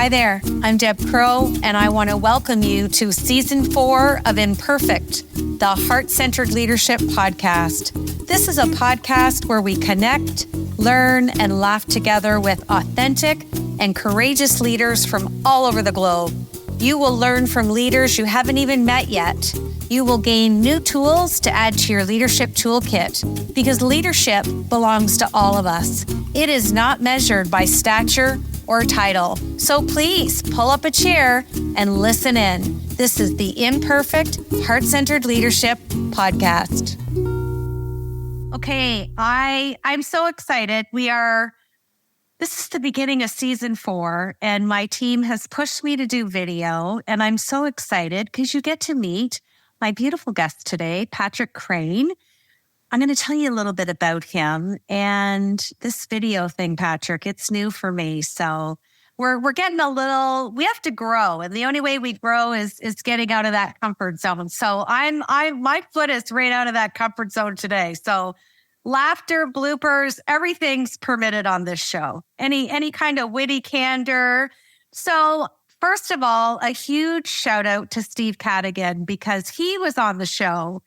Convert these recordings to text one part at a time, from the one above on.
Hi there, I'm Deb Crow, and I want to welcome you to Season 4 of Imperfect, the Heart-Centered Leadership Podcast. This is a podcast where we connect, learn, and laugh together with authentic and courageous leaders from all over the globe. You will learn from leaders you haven't even met yet. You will gain new tools to add to your leadership toolkit, because leadership belongs to all of us. It is not measured by stature or title. So please pull up a chair and listen in. This is the Imperfect Heart-Centered Leadership Podcast. Okay, I'm so excited. This is the beginning of Season 4, and my team has pushed me to do video, and I'm so excited because you get to meet my beautiful guest today, Patrick Crane. I'm going to tell you a little bit about him and this video thing, Patrick. It's new for me. So we're getting we have to grow. And the only way we grow is getting out of that comfort zone. So my foot is right out of that comfort zone today. So laughter, bloopers, everything's permitted on this show. Any kind of witty candor. So first of all, a huge shout out to Steve Cadigan, because he was on the show.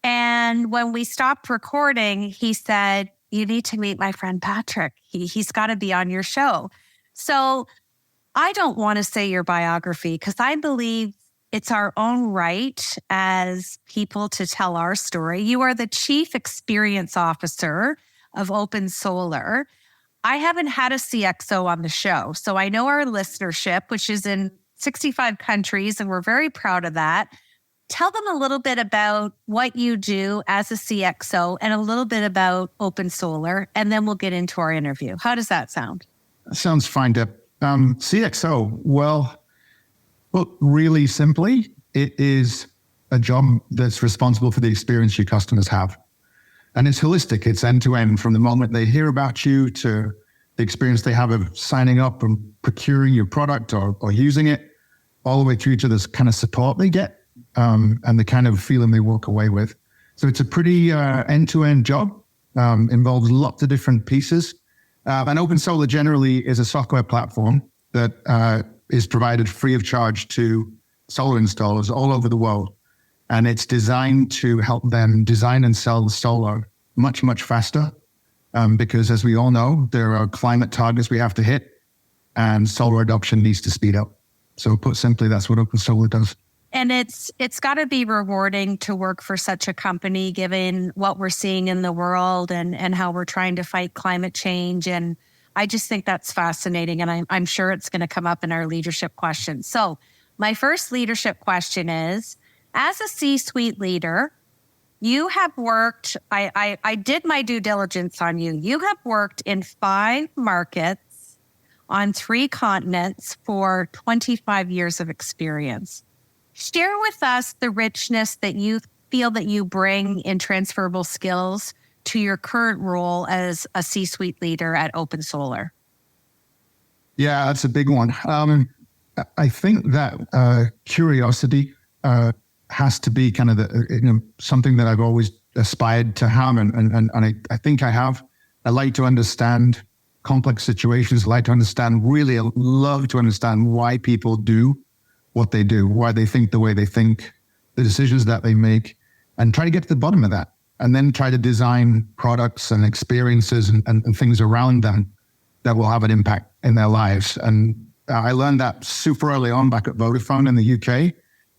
And when we stopped recording, he said, you need to meet my friend Patrick. He's got to be on your show. So I don't want to say your biography, because I believe it's our own right as people to tell our story. You are the Chief Experience Officer of OpenSolar. I haven't had a CXO on the show, so I know our listenership, which is in 65 countries, and we're very proud of that. Tell them a little bit about what you do as a CXO and a little bit about OpenSolar, and then we'll get into our interview. How does that sound? That sounds fine, Deb. CXO, well, really simply, it is a job that's responsible for the experience your customers have. And it's holistic. It's end-to-end, from the moment they hear about you to the experience they have of signing up and procuring your product or using it, all the way through to this kind of support they get. And the kind of feeling they walk away with. So it's a pretty end-to-end job, involves lots of different pieces. And OpenSolar generally is a software platform that is provided free of charge to solar installers all over the world. And it's designed to help them design and sell the solar much, much faster. Because as we all know, there are climate targets we have to hit, and solar adoption needs to speed up. So put simply, that's what OpenSolar does. And it's got to be rewarding to work for such a company, given what we're seeing in the world and how we're trying to fight climate change. And I just think that's fascinating. And I'm sure it's going to come up in our leadership questions. So my first leadership question is, as a C-suite leader, you have worked, I did my due diligence on you. You have worked in 5 markets on 3 continents for 25 years of experience. Share with us the richness that you feel that you bring in transferable skills to your current role as a C-suite leader at OpenSolar. Yeah, that's a big one. I think that curiosity has to be kind of something that I've always aspired to have, and I think I have. I like to understand complex situations. I like to love to understand why people do what they do, why they think the way they think, the decisions that they make, and try to get to the bottom of that. And then try to design products and experiences and things around them that will have an impact in their lives. And I learned that super early on back at Vodafone in the UK.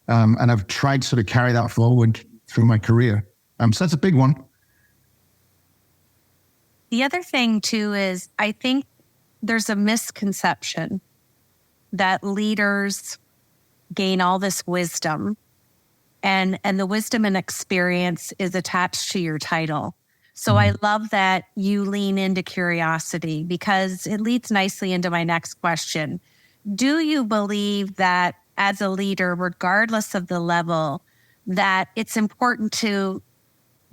And I've tried to sort of carry that forward through my career. So that's a big one. The other thing too is, I think there's a misconception that leaders gain all this wisdom, and the wisdom and experience is attached to your title. So I love that you lean into curiosity, because it leads nicely into my next question. Do you believe that as a leader, regardless of the level, that it's important to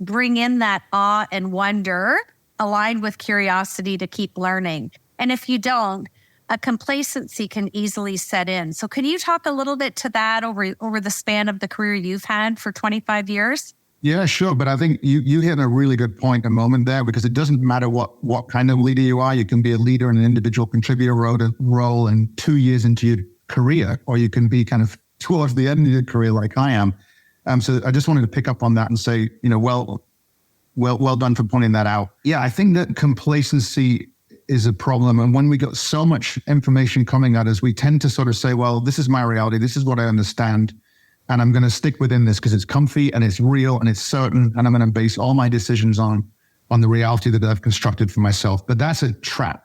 bring in that awe and wonder aligned with curiosity to keep learning? And if you don't, a complacency can easily set in. So can you talk a little bit to that over the span of the career you've had for 25 years? Yeah, sure. But I think you hit a really good point a moment there, because it doesn't matter what kind of leader you are. You can be a leader in an individual contributor role and 2 years into your career, or you can be kind of towards the end of your career like I am. So I just wanted to pick up on that and say, well done for pointing that out. Yeah, I think that complacency is a problem. And when we got so much information coming at us, we tend to sort of say, well, this is my reality. This is what I understand. And I'm going to stick within this because it's comfy and it's real and it's certain. And I'm going to base all my decisions on the reality that I've constructed for myself. But that's a trap.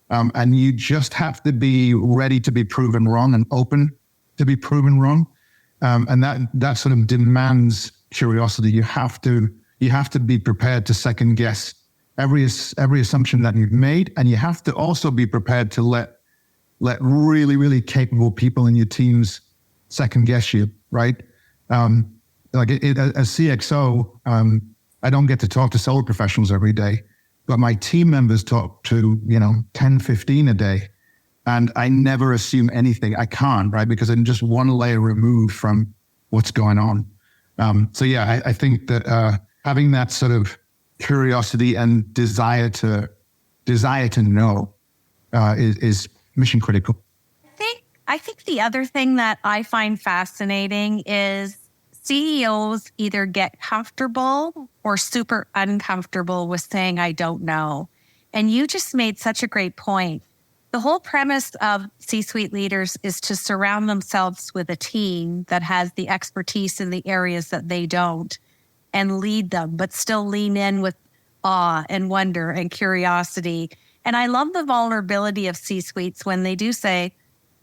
And you just have to be ready to be proven wrong and open to be proven wrong. And that sort of demands curiosity. You have to be prepared to second guess every assumption that you've made. And you have to also be prepared to let really, really capable people in your teams second guess you, right? As CXO, I don't get to talk to solar professionals every day, but my team members talk to, 10, 15 a day. And I never assume anything. I can't, right? Because I'm just one layer removed from what's going on. I think that having that sort of curiosity and desire to know is mission critical. I think the other thing that I find fascinating is CEOs either get comfortable or super uncomfortable with saying, I don't know. And you just made such a great point. The whole premise of C-suite leaders is to surround themselves with a team that has the expertise in the areas that they don't and lead them, but still lean in with awe and wonder and curiosity. And I love the vulnerability of C-suites when they do say,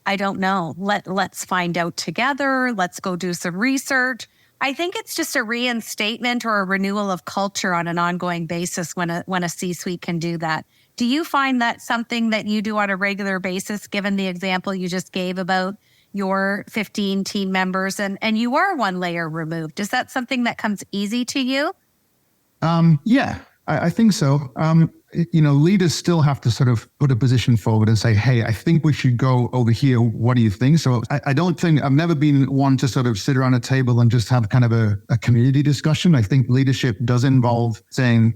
I don't know. Let's find out together. Let's go do some research. I think it's just a reinstatement or a renewal of culture on an ongoing basis when a C-suite can do that. Do you find that something that you do on a regular basis, given the example you just gave about your 15 team members and you are one layer removed? Is that something that comes easy to you? Yeah, I think so. Leaders still have to sort of put a position forward and say, hey, I think we should go over here. What do you think? So I don't think I've never been one to sort of sit around a table and just have kind of a community discussion. I think leadership does involve saying,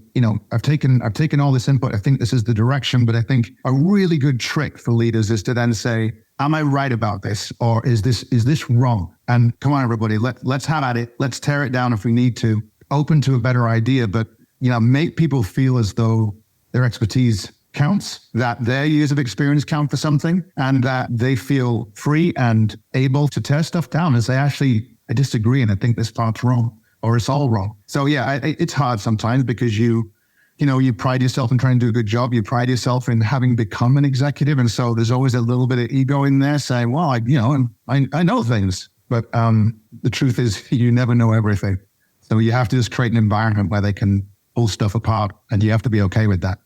I've taken all this input. I think this is the direction. But I think a really good trick for leaders is to then say, am I right about this? Or is this wrong? And come on, everybody, let's have at it. Let's tear it down if we need to. Open to a better idea, but make people feel as though their expertise counts, that their years of experience count for something, and that they feel free and able to tear stuff down and say, actually, I disagree and I think this part's wrong or it's all wrong. So yeah, it's hard sometimes because you pride yourself in trying to do a good job. You pride yourself in having become an executive. And so there's always a little bit of ego in there saying, well, I know things, but the truth is you never know everything. So you have to just create an environment where they can pull stuff apart, and you have to be okay with that.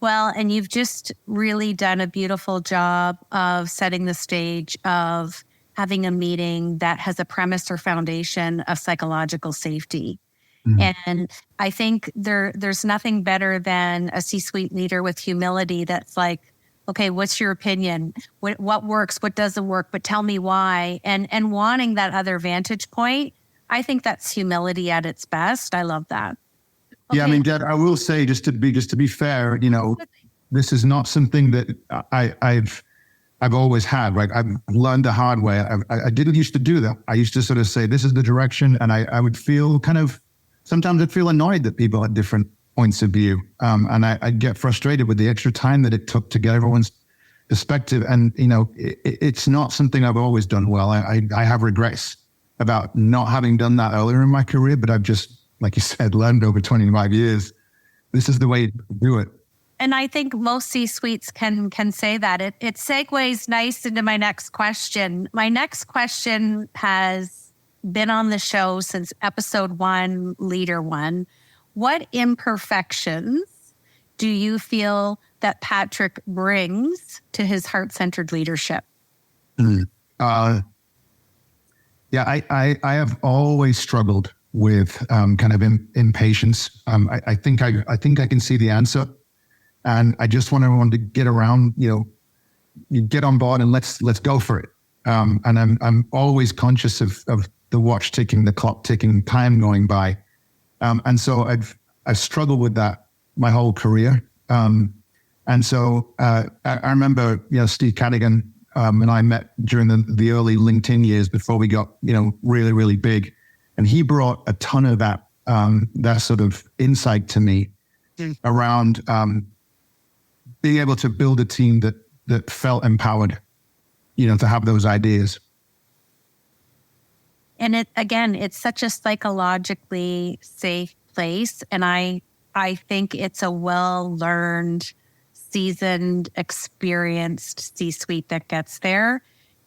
Well, and you've just really done a beautiful job of setting the stage of having a meeting that has a premise or foundation of psychological safety. Mm-hmm. And I think there's nothing better than a C-suite leader with humility that's like, okay, what's your opinion? What works? What doesn't work? But tell me why. And wanting that other vantage point, I think that's humility at its best. I love that. Okay. Yeah, Dad, I will say just to be fair, this is not something that I've always had, right? I've learned the hard way. I didn't used to do that. I used to sort of say, this is the direction. And I would feel sometimes I'd feel annoyed that people had different points of view. And I'd get frustrated with the extra time that it took to get everyone's perspective. And, it's not something I've always done well. I have regrets about not having done that earlier in my career, but I've just, like you said, learned over 25 years. This is the way to do it. And I think most C-suites can say that. It segues nice into my next question. My next question has been on the show since episode 1, Leader 1. What imperfections do you feel that Patrick brings to his heart-centered leadership? I have always struggled with kind of impatience. I think I can see the answer, and I just want everyone to get around. You get on board and let's go for it. And I'm always conscious of the watch ticking, the clock ticking, time going by. And so I've struggled with that my whole career. And so I remember, Steve Cadigan and I met during the early LinkedIn years before we got, really, really big. And he brought a ton of that sort of insight to me around being able to build a team that felt empowered, to have those ideas. And it's such a psychologically safe place. And I think it's a well-learned, seasoned, experienced C-suite that gets there.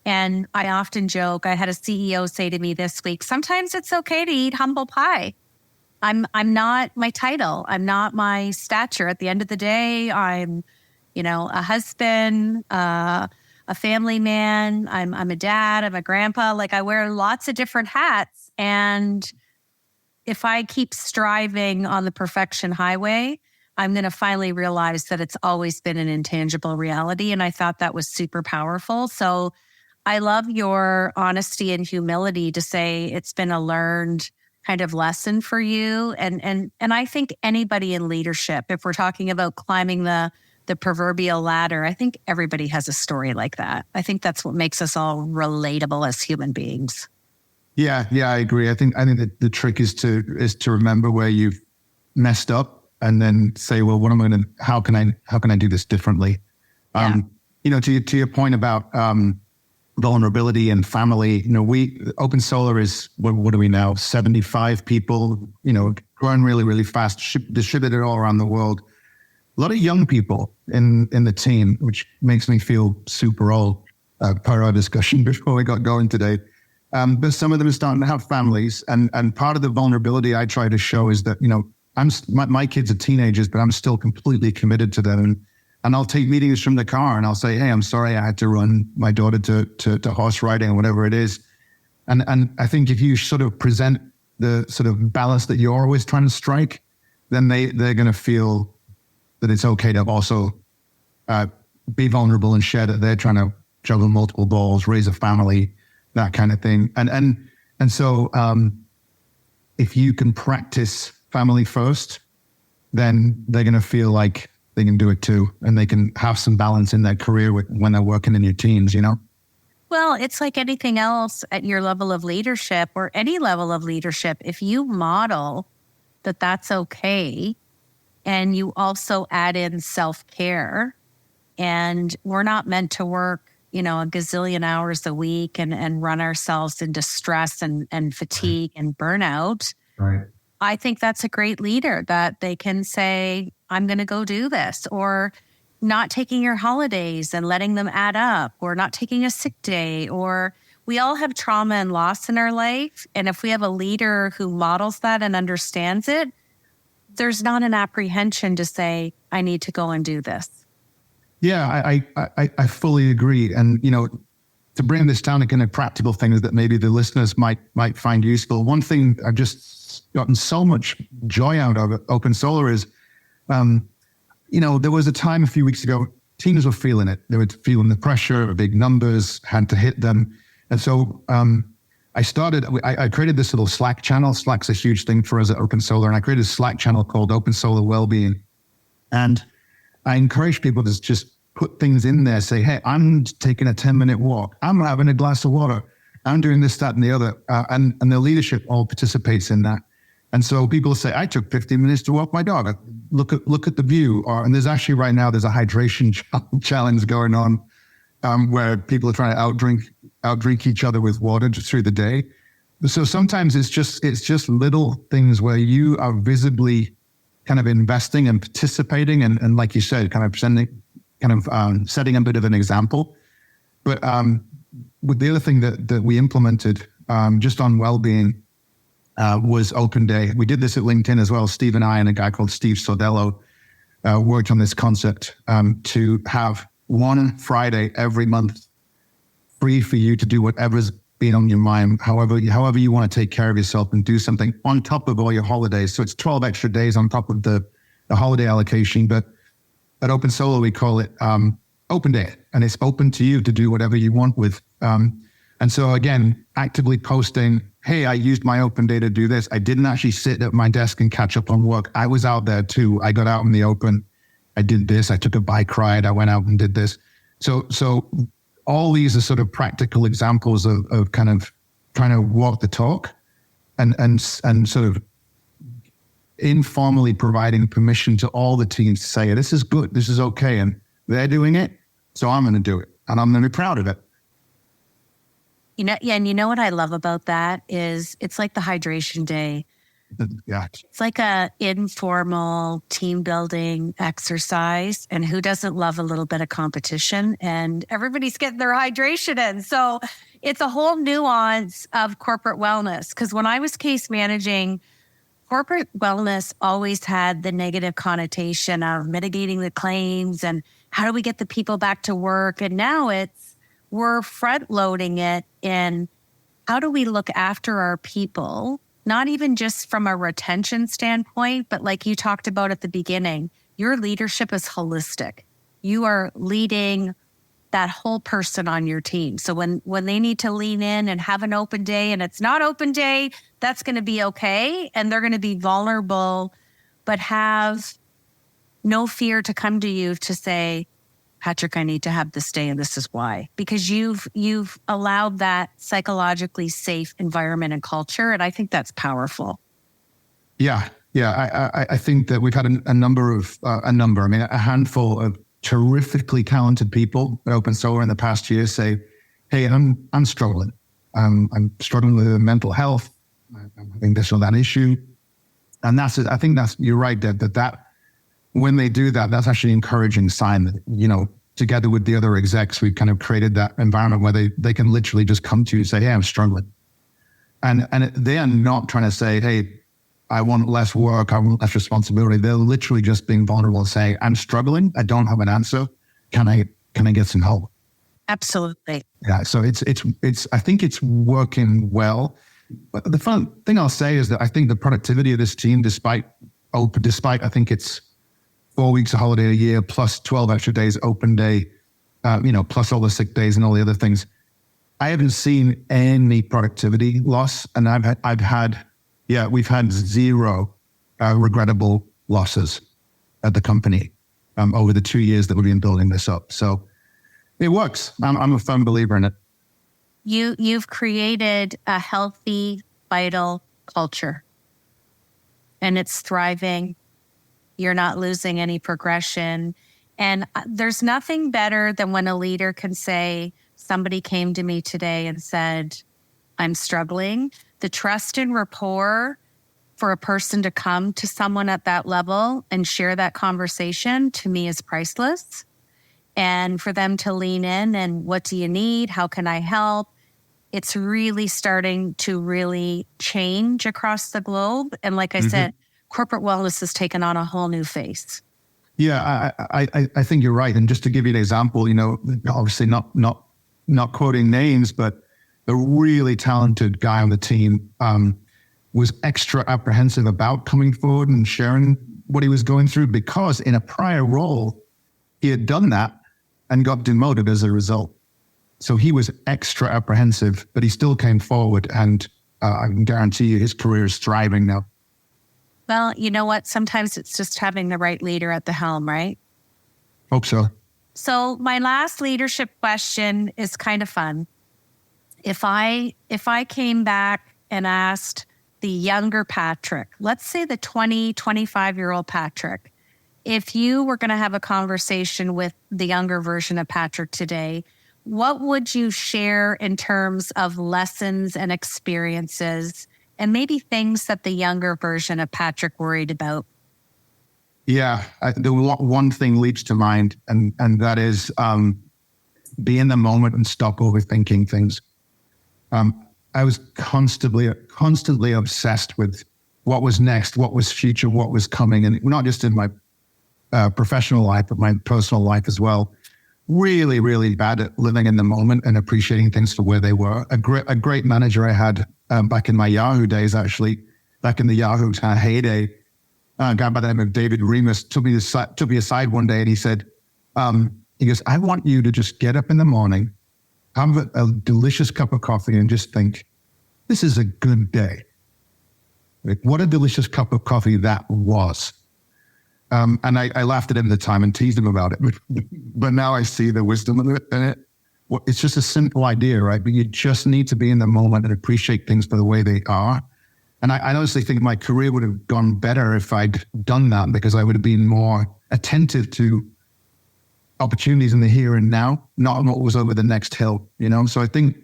And I often joke, I had a CEO say to me this week, sometimes it's okay to eat humble pie. I'm not my title. I'm not my stature. At the end of the day, I'm, a husband, a family man. I'm a dad. I'm a grandpa. Like, I wear lots of different hats. And if I keep striving on the perfection highway, I'm going to finally realize that it's always been an intangible reality. And I thought that was super powerful. So I love your honesty and humility to say it's been a learned kind of lesson for you. And I think anybody in leadership, if we're talking about climbing the proverbial ladder, I think everybody has a story like that. I think that's what makes us all relatable as human beings. Yeah, I agree. I think that the trick is to remember where you've messed up and then say, well, how can I do this differently? Yeah. To your point about vulnerability and family, OpenSolar is, what are we now? 75 people, growing really, really fast, distributed all around the world. A lot of young people in the team, which makes me feel super old, per our discussion before we got going today. But some of them are starting to have families. And part of the vulnerability I try to show is that, my kids are teenagers, but I'm still completely committed to them. And I'll take meetings from the car and I'll say, hey, I'm sorry I had to run my daughter to horse riding or whatever it is. And I think if you sort of present the sort of balance that you're always trying to strike, then they're going to feel that it's okay to also be vulnerable and share that they're trying to juggle multiple balls, raise a family, that kind of thing. And so if you can practice family first, then they're going to feel like they can do it too. And they can have some balance in their career when they're working in your teams, Well, it's like anything else at your level of leadership or any level of leadership. If you model that that's okay, and you also add in self-care, and we're not meant to work, a gazillion hours a week and run ourselves into stress and fatigue and burnout. Right. I think that's a great leader that they can say, I'm going to go do this, or not taking your holidays and letting them add up, or not taking a sick day, or we all have trauma and loss in our life. And if we have a leader who models that and understands it, there's not an apprehension to say, I need to go and do this. Yeah, I fully agree. And, to bring this down to kind of practical things that maybe the listeners might find useful. One thing I've just gotten so much joy out of at OpenSolar is, there was a time a few weeks ago, teams were feeling it. They were feeling the pressure, big numbers, had to hit them. And so I created this little Slack channel. Slack's a huge thing for us at OpenSolar. And I created a Slack channel called OpenSolar Wellbeing. And I encourage people to just put things in there, say, hey, I'm taking a 10-minute walk. I'm having a glass of water. I'm doing this, that, and the other. And the leadership all participates in that. And so people say, I took 15 minutes to walk my dog. Look at the view. And there's actually right now, there's a hydration challenge going on where people are trying to outdrink each other with water just through the day. So sometimes it's just little things where you are visibly kind of investing and participating, and like you said, kind of setting a bit of an example. But with the other thing that we implemented just on well-being was Open Day. We did this at LinkedIn as well. Steve and I and a guy called Steve Sordello worked on this concept to have one Friday every month free for you to do whatever's been on your mind, however you want to take care of yourself and do something on top of all your holidays. So it's 12 extra days on top of the holiday allocation. But at OpenSolar, we call it Open Day, and it's open to you to do whatever you want with. And so again, actively posting hey, I used my open day to do this. I didn't actually sit at my desk and catch up on work. I was out there too. I got out in the open. I did this. I took a bike ride. I went out and did this. So all these are sort of practical examples of kind of trying to walk the talk and sort of informally providing permission to all the teams to say, this is good, this is okay. And they're doing it, so I'm going to do it. And I'm going to be proud of it. And you know what I love about that is it's like the hydration day. Yeah. It's like a informal team building exercise. And who doesn't love a little bit of competition? And everybody's getting their hydration in. So it's a whole nuance of corporate wellness. Because when I was case managing, corporate wellness always had the negative connotation of mitigating the claims and how do we get the people back to work? And now we're front loading it in how do we look after our people? Not even just from a retention standpoint, but like you talked about at the beginning, your leadership is holistic. You are leading that whole person on your team. So when they need to lean in and have an open day and it's not open day, that's going to be okay. And they're going to be vulnerable, but have no fear to come to you to say, Patrick, I need to have this day and this is why. Because you've allowed that psychologically safe environment and culture. And I think that's powerful. Yeah. I think that we've had a handful of terrifically talented people at OpenSolar in the past year say, hey, I'm struggling. I'm struggling with mental health. I'm having this or that issue. And I think you're right, that when they do that, that's actually an encouraging sign that, together with the other execs, we've kind of created that environment where they can literally just come to you and say, hey, I'm struggling. And they are not trying to say, hey, I want less work, I want less responsibility. They're literally just being vulnerable and saying, I'm struggling, I don't have an answer. Can I get some help? Absolutely. Yeah. So I think it's working well. But the fun thing I'll say is that I think the productivity of this team, despite I think it's 4 weeks of holiday a year, plus 12 extra days open day, plus all the sick days and all the other things. I haven't seen any productivity loss, and we've had zero regrettable losses at the company over the 2 years that we've been building this up. So it works. I'm a firm believer in it. You've created a healthy, vital culture, and it's thriving. You're not losing any progression. And there's nothing better than when a leader can say, somebody came to me today and said, I'm struggling. The trust and rapport for a person to come to someone at that level and share that conversation, to me, is priceless. And for them to lean in and what do you need? How can I help? It's really starting to really change across the globe. And like I said, corporate wellness has taken on a whole new face. Yeah, I think you're right. And just to give you an example, obviously not quoting names, but a really talented guy on the team was extra apprehensive about coming forward and sharing what he was going through because in a prior role, he had done that and got demoted as a result. So he was extra apprehensive, but he still came forward, and I can guarantee you his career is thriving now. Well, you know what? Sometimes it's just having the right leader at the helm, right? Hope so. So my last leadership question is kind of fun. If I came back and asked the younger Patrick, let's say the 20, 25-year-old Patrick, if you were going to have a conversation with the younger version of Patrick today, what would you share in terms of lessons and experiences and maybe things that the younger version of Patrick worried about? Yeah, the one thing leaps to mind, and that is be in the moment and stop overthinking things. I was constantly obsessed with what was next, what was future, what was coming, and not just in my professional life, but my personal life as well. Really, really bad at living in the moment and appreciating things for where they were. A great manager I had back in my Yahoo days, actually, back in the Yahoo heyday, a guy by the name of David Remus took me aside one day and he said, he goes, I want you to just get up in the morning, have a delicious cup of coffee and just think, this is a good day. Like, what a delicious cup of coffee that was. And I laughed at him at the time and teased him about it. But now I see the wisdom in it. Well, it's just a simple idea, right? But you just need to be in the moment and appreciate things for the way they are. And I honestly think my career would have gone better if I'd done that, because I would have been more attentive to opportunities in the here and now, not what was over the next hill, So I think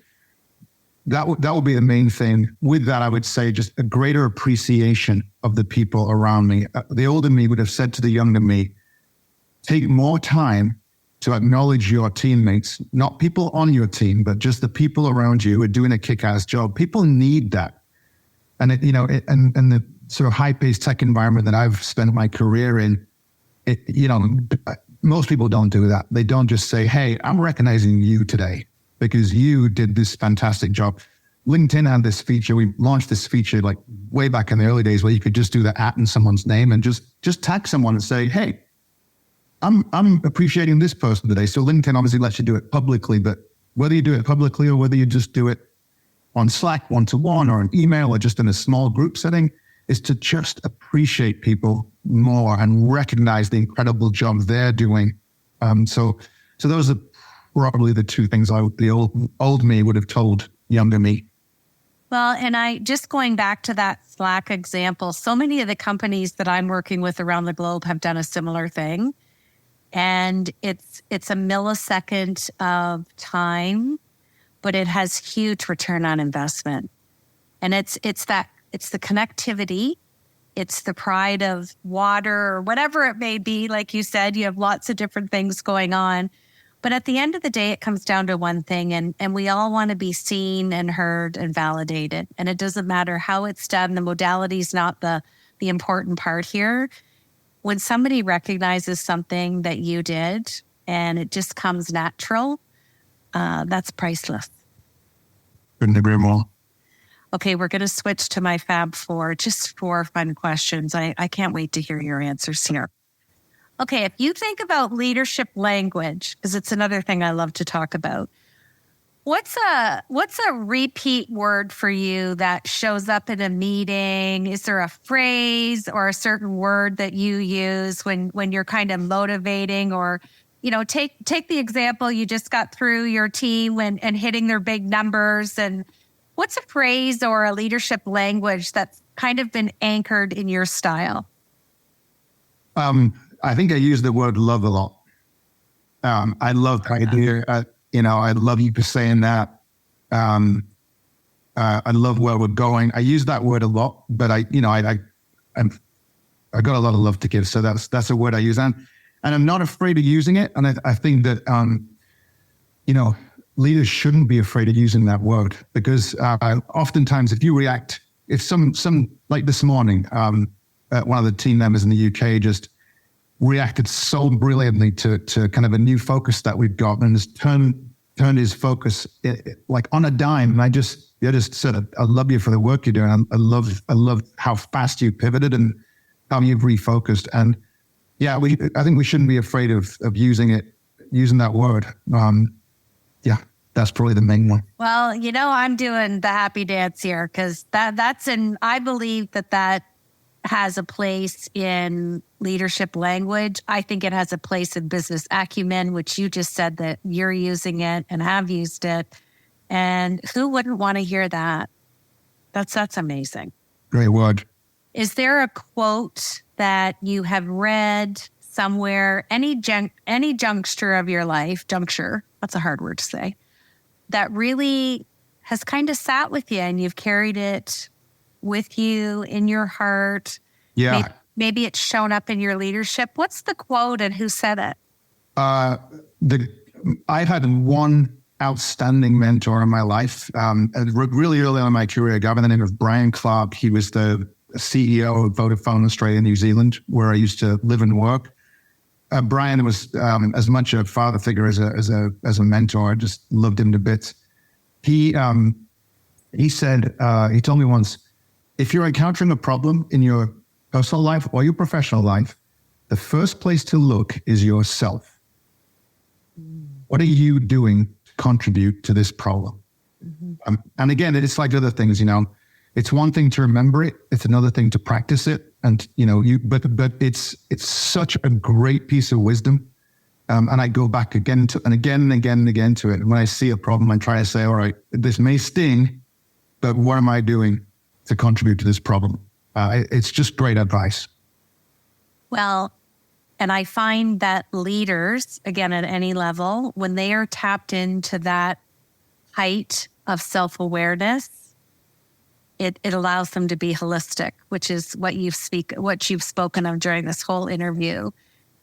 that would be the main thing. With that, I would say just a greater appreciation of the people around me. The older me would have said to the younger me, take more time to acknowledge your teammates, not people on your team, but just the people around you who are doing a kick-ass job. People need that. And and the sort of high-paced tech environment that I've spent my career in, most people don't do that. They don't just say, hey, I'm recognizing you today because you did this fantastic job. LinkedIn had this feature. We launched this feature like way back in the early days where you could just do the @ in someone's name and just tag someone and say, hey, I'm appreciating this person today. So LinkedIn obviously lets you do it publicly, but whether you do it publicly or whether you just do it on Slack one-to-one or an email or just in a small group setting, is to just appreciate people more and recognize the incredible job they're doing. So those are probably the two things the old me would have told younger me. Well, and I just going back to that Slack example, so many of the companies that I'm working with around the globe have done a similar thing. And it's a millisecond of time, but it has huge return on investment. And it's the connectivity, it's the pride of water or whatever it may be. Like you said, you have lots of different things going on. But at the end of the day, it comes down to one thing, and we all want to be seen and heard and validated. And it doesn't matter how it's done. The modality is not the important part here. When somebody recognizes something that you did and it just comes natural, that's priceless. Couldn't agree more. Okay, we're going to switch to my Fab Four, just 4 fun questions. I can't wait to hear your answers here. Okay, if you think about leadership language, because it's another thing I love to talk about, what's a repeat word for you that shows up in a meeting? Is there a phrase or a certain word that you use when you're kind of motivating, or, take the example you just got through your team and hitting their big numbers, and what's a phrase or a leadership language that's kind of been anchored in your style? I think I use the word love a lot. I love the idea. I love you for saying that. I love where we're going. I use that word a lot, but I got a lot of love to give. So that's a word I use. And I'm not afraid of using it. And I think that, leaders shouldn't be afraid of using that word, because oftentimes if some like this morning, one of the team members in the UK just reacted so brilliantly to kind of a new focus that we've got, and has turned his focus like on a dime. And I just said, I love you for the work you're doing. I love how fast you pivoted and how you've refocused. And yeah, I think we shouldn't be afraid of using that word. Yeah, that's probably the main one. Well, I'm doing the happy dance here, because I believe that has a place in leadership language. I think it has a place in business acumen, which you just said that you're using it and have used it. And who wouldn't want to hear that? That's amazing. Great word. Is there a quote that you have read somewhere, any juncture of your life, that's a hard word to say, that really has kind of sat with you and you've carried it with you in your heart? Yeah. Maybe it's shown up in your leadership. What's the quote and who said it? I've had one outstanding mentor in my life. Really early on in my career, a guy by the name of Brian Clark. He was the CEO of Vodafone Australia, New Zealand, where I used to live and work. Brian was as much a father figure as a mentor. I just loved him to bits. He said, he told me once, if you're encountering a problem in your personal life or your professional life, the first place to look is yourself. What are you doing to contribute to this problem? And again, it's like other things, it's one thing to remember it. It's another thing to practice it. And, but it's such a great piece of wisdom. And I go back again to, and again and again and again to it. And when I see a problem, I try to say, all right, this may sting, but what am I doing to contribute to this problem? It's just great advice. Well, and I find that leaders, again, at any level, when they are tapped into that height of self-awareness, it allows them to be holistic, which is what you've spoken of during this whole interview.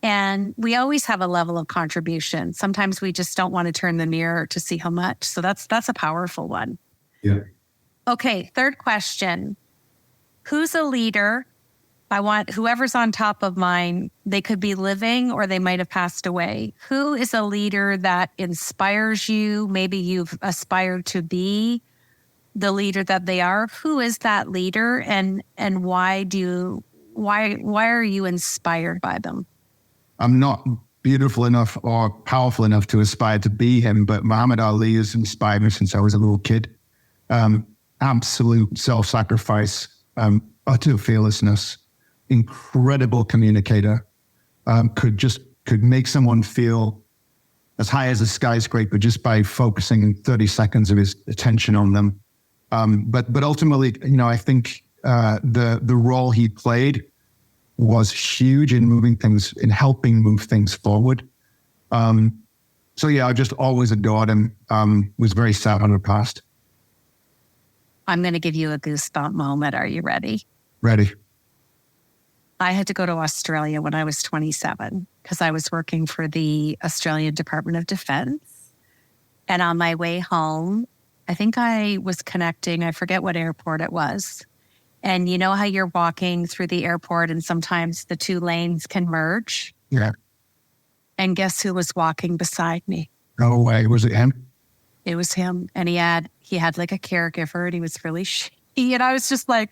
And we always have a level of contribution. Sometimes we just don't want to turn the mirror to see how much. So that's a powerful one. Yeah. Okay, third question. Who's a leader? I want whoever's on top of mine, they could be living or they might have passed away. Who is a leader that inspires you? Maybe you've aspired to be the leader that they are. Who is that leader, and why are you inspired by them? I'm not beautiful enough or powerful enough to aspire to be him, but Muhammad Ali has inspired me since I was a little kid. Absolute self-sacrifice, utter fearlessness, incredible communicator, could make someone feel as high as a skyscraper just by focusing 30 seconds of his attention on them. But ultimately, I think the role he played was huge in helping move things forward. So yeah, I just always adored him. Was very sad when it passed. I'm going to give you a goosebump moment. Are you ready? Ready. I had to go to Australia when I was 27 because I was working for the Australian Department of Defense. And on my way home, I think I was connecting, I forget what airport it was. And you know how you're walking through the airport and sometimes the two lanes can merge? Yeah. And guess who was walking beside me? No way. Was it him? It was him. And he had like a caregiver and he was really shaky. And I was just like,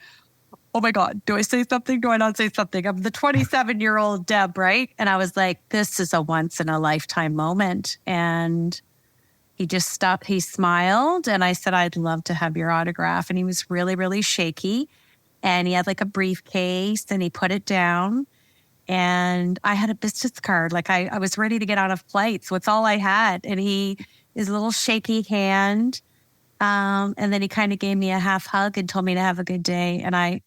oh my God, do I say something? Do I not say something? I'm the 27-year-old Deb, right? And I was like, this is a once in a lifetime moment. And he just stopped. He smiled. And I said, I'd love to have your autograph. And he was really, really shaky. And he had like a briefcase and he put it down. And I had a business card. Like I was ready to get on a flight. So it's all I had. And his little shaky hand. And then he kind of gave me a half hug and told me to have a good day. And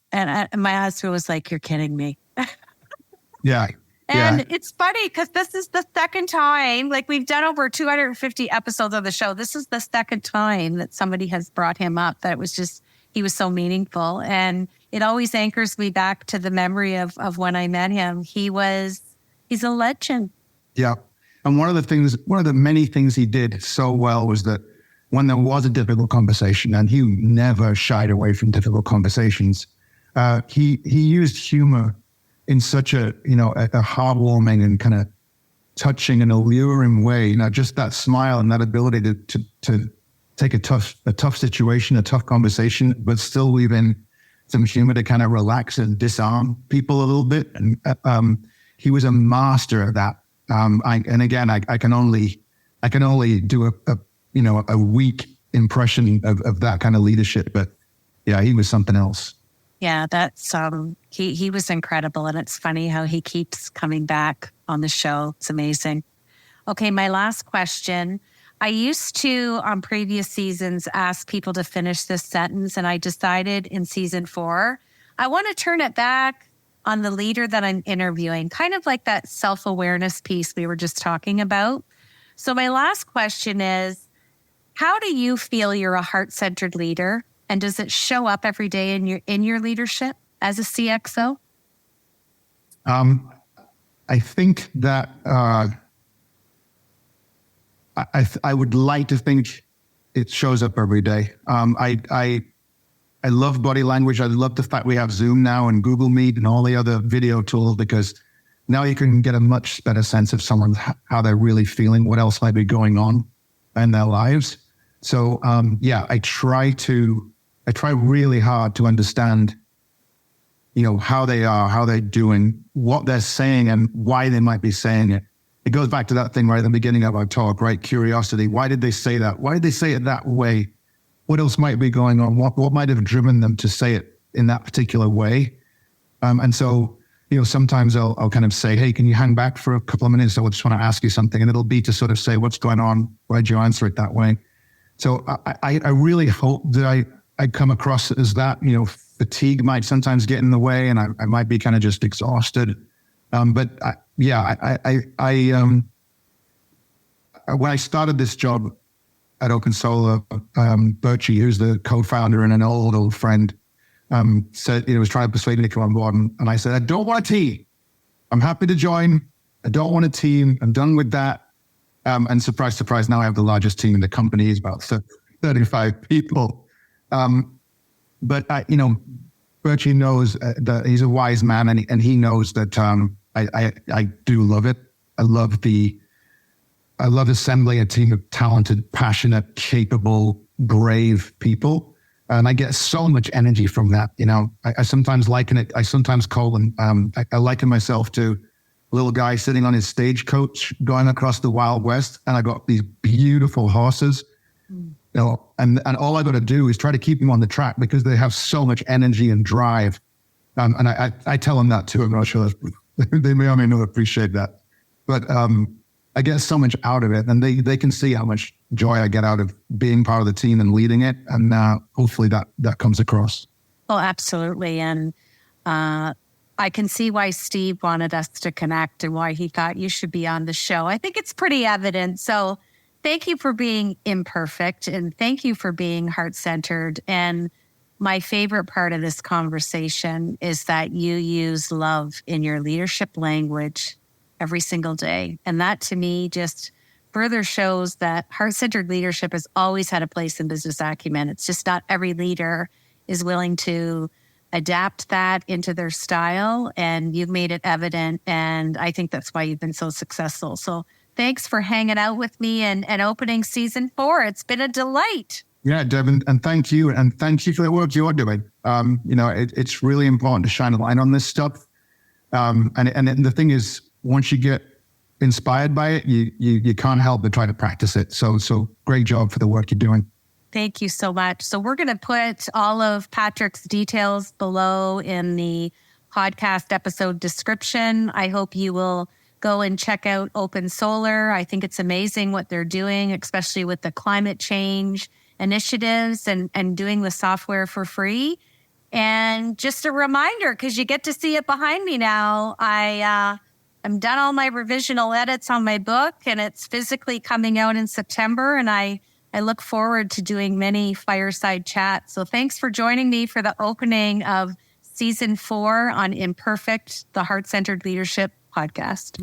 my husband was like, you're kidding me. Yeah. And it's funny because this is the second time, like we've done over 250 episodes of the show. This is the second time that somebody has brought him up that he was so meaningful. And it always anchors me back to the memory of when I met him. He's a legend. Yeah. And one of the many things he did so well was that when there was a difficult conversation, and he never shied away from difficult conversations, he used humor in such a heartwarming and kind of touching and alluring way. Just that smile and that ability to take a tough situation, a tough conversation, but still weave in some humor to kind of relax and disarm people a little bit. And he was a master of that. I can only do a weak impression of that kind of leadership, but yeah, he was something else. Yeah, that's he was incredible, and it's funny how he keeps coming back on the show. It's amazing. Okay, my last question. I used to, on previous seasons, ask people to finish this sentence, and I decided in season 4, I want to turn it back on the leader that I'm interviewing, kind of like that self-awareness piece we were just talking about. So my last question is, how do you feel you're a heart-centered leader? And does it show up every day in your leadership as a CXO? I think that I would like to think it shows up every day. I love body language. I love the fact we have Zoom now and Google Meet and all the other video tools, because now you can get a much better sense of someone, how they're really feeling, what else might be going on in their lives. So I try really hard to understand, how they are, how they're doing, what they're saying, and why they might be saying it. It goes back to that thing right at the beginning of our talk, right? Curiosity. Why did they say that? Why did they say it that way? what else might be going on? What might have driven them to say it in that particular way? And so, sometimes I'll kind of say, hey, can you hang back for a couple of minutes? I just want to ask you something. And it'll be to sort of say, what's going on? Why'd you answer it that way? So I really hope that I come across as that. Fatigue might sometimes get in the way, and I might be kind of just exhausted. But when I started this job at OpenSolar, Birchie, who's the co-founder and an old friend, said, was trying to persuade me to come on board. And I said, I don't want a team. I'm happy to join. I don't want a team. I'm done with that. And surprise, surprise, now I have the largest team in the company. It's about 35 people. But Birchie knows that he's a wise man, and he knows that I do love it. I love assembling a team of talented, passionate, capable, brave people. And I get so much energy from that. I sometimes liken it. I sometimes call them, I liken myself to a little guy sitting on his stagecoach going across the Wild West. And I got these beautiful horses, and all I got to do is try to keep them on the track because they have so much energy and drive. And I tell them that too. I'm not sure they may or may not appreciate that, but I get so much out of it, and they can see how much joy I get out of being part of the team and leading it. And hopefully that comes across. Well, absolutely. And I can see why Steve wanted us to connect and why he thought you should be on the show. I think it's pretty evident. So thank you for being imperfect, and thank you for being heart-centered. And my favorite part of this conversation is that you use love in your leadership language every single day. And that to me just further shows that heart-centered leadership has always had a place in business acumen. It's just not every leader is willing to adapt that into their style, and you've made it evident. And I think that's why you've been so successful. So thanks for hanging out with me and opening season 4. It's been a delight. Yeah, Devin, and thank you. And thank you for the work you're doing. It's really important to shine a light on this stuff. And the thing is, once you get inspired by it, you can't help but try to practice it. So great job for the work you're doing. Thank you so much. So we're going to put all of Patrick's details below in the podcast episode description. I hope you will go and check out OpenSolar. I think it's amazing what they're doing, especially with the climate change initiatives and doing the software for free. And just a reminder, because you get to see it behind me now, I'm done all my revisional edits on my book, and it's physically coming out in September. And I look forward to doing many fireside chats. So thanks for joining me for the opening of season 4 on Imperfect, the Heart-Centered Leadership podcast.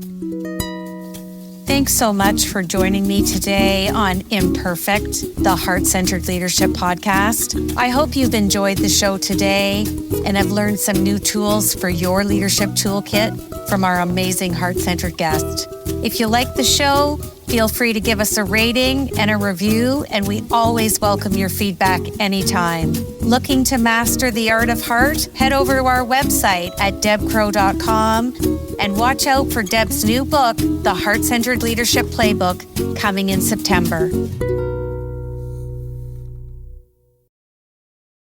Thanks so much for joining me today on Imperfect, the Heart-Centered Leadership podcast. I hope you've enjoyed the show today and have learned some new tools for your leadership toolkit from our amazing heart-centered guest. If you like the show, feel free to give us a rating and a review, and we always welcome your feedback anytime. Looking to master the art of heart? Head over to our website at debcrow.com and watch out for Deb's new book, The Heart-Centered Leadership Playbook, coming in September.